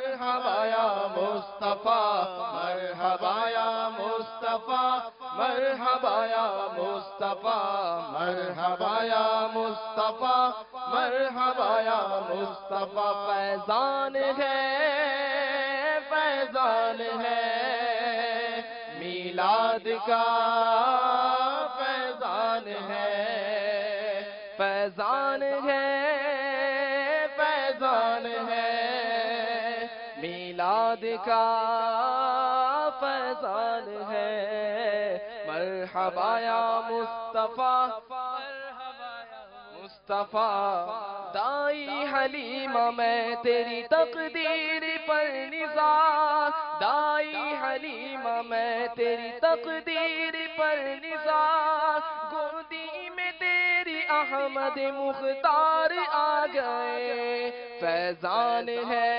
مرحبا یا مصطفیٰ مرحبا یا مصطفیٰ مرحبا یا مصطفیٰ مرحبا یا مصطفیٰ مرحبا یا مصطفیٰ فیضان ہے میلاد کا فیضان ہے میلاد کا فیضان ہے مرحبا یا مصطفیٰ دائی حلیمہ میں تیری تقدیر پر نثار دائی حلیمہ میں تیری تقدیر پر نثار گودی میں تیری احمد مختار آ گئے فیضان ہے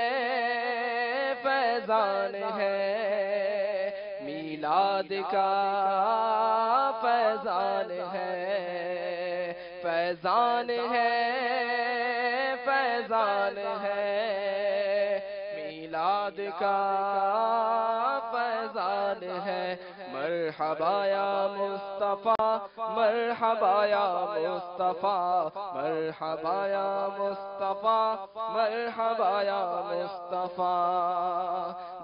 میلاد کا فیضان ہے میلاد کا فیضان ہے مرحبا یا مصطفیٰ مرحبا یا مصطفیٰ مرحبا یا مصطفیٰ مرحبا یا مصطفیٰ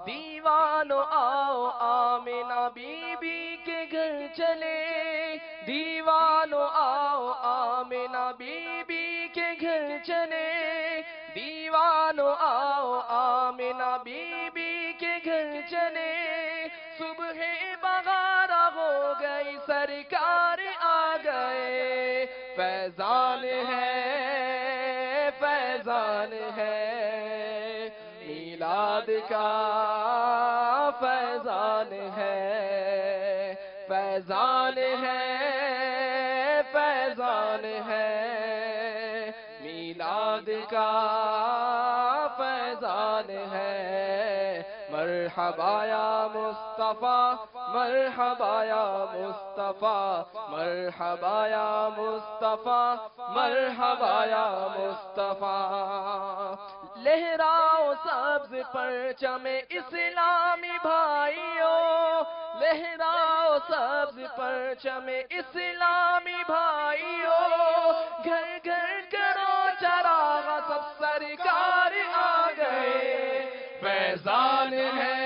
دیوانو آؤ آمنہ بی بی کے گھر چلے دیوانو آؤ آمنہ بی بی کے گھر چلے دیوانو آؤ آمنہ بی بی کے گھر چلے صبح بغارہ ہو گئی سرکار آ گئے فیضان ہے میلاد کا فیضان ہے میلاد کا فیضان ہے مرحبا یا مصطفیٰ مرحبا یا مصطفیٰ مرحبا یا مصطفیٰ مرحبا یا مصطفیٰ لہراؤ سبز پرچم اسلامی بھائیوں لہراؤ سبز پرچم اسلامی بھائیوں گھر گھر کرو چراغ سب سرکار آ گئے فیضان ہے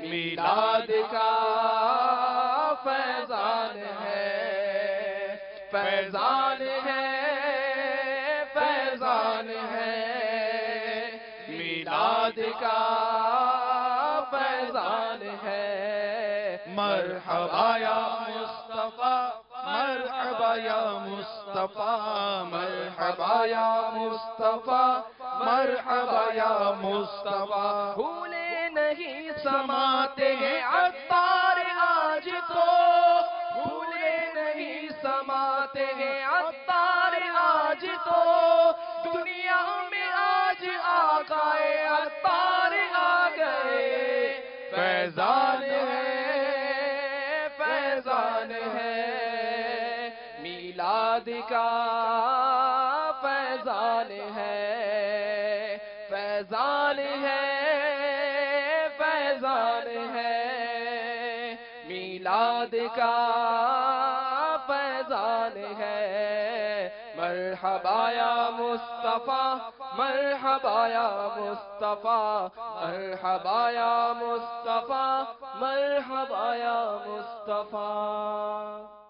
میلاد کا فیضان ہے میلاد کا فیضان ہے مرحبا یا مصطفیٰ مرحبا یا مصطفیٰ مرحبا یا مصطفیٰ مرحبا یا مصطفیٰ بھولے نہیں سماتے ہیں عطار آج تو بھولے نہیں سماتے ہیں عطار آج تو دنیا میں آج آقائے عطار آ گئے فیضان ہے میلاد کا فیضان ہے میلاد کا فیضان ہے مرحبا یا مصطفیٰ مرحبا یا مصطفیٰ مرحبا یا مصطفیٰ مرحبا یا مصطفیٰ